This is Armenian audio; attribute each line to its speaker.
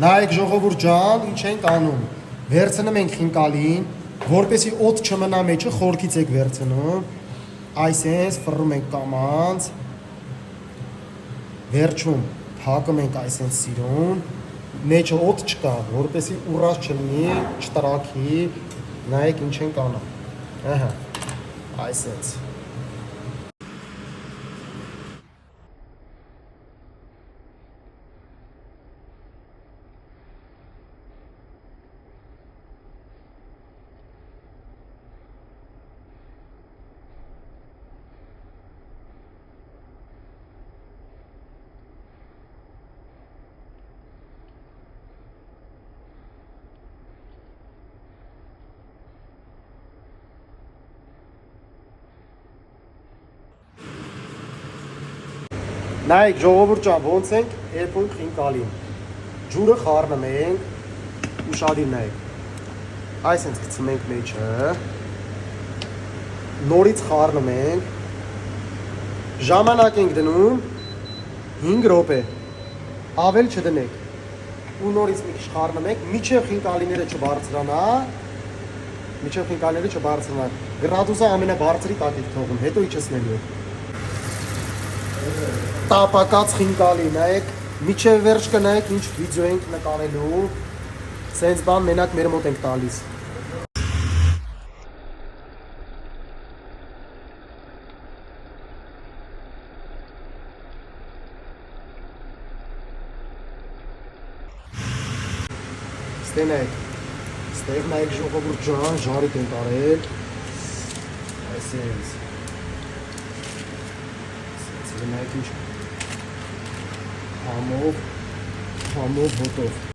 Speaker 1: Նայեք ժողովուրդ ջան, ինչ ենք անում։ Վերցնում ենք խինկալին, որպեսի օդ չմնա մեջը, խորքից եք վերցնում։ Այսպես ֆռում ենք կամանց։ Վերջում փակում ենք այսպես սիրուն։ Մեջը օդ չկա, որպեսի ուռած չլինի, չտրակի։ Նայեք ինչ ենք անում։ Ահա։ Այսպես։ Նայեք ժողովուրդ ջան, ոնց ենք երբուն խինկալին։ Ջուրը խառնում ենք, ուշադիր նայեք։ Այսպես գցում ենք մեջը։ Նորից խառնում ենք։ Ժամանակ ենք դնում 5 րոպե։ Ավել չդնեք։ Ու նորից մի քիչ խառնում ենք, մինչև խինկալիները չբարձրանա։ Գրադուսը ամենաբարձրի տակ եք թողում, հետո իջեցնելու եք։ Տապակած խինկալի, նայեք, միջև վերջ կնայեք ինչ վիդեո ենք նկարելու, սենց բան մենակ մեր մոտ ենք տալիս։ Ստեղ նայեք ժողովուրդ ջան, ժարիք ենք արել, այսպես, նայեք ինչ համով հոտով։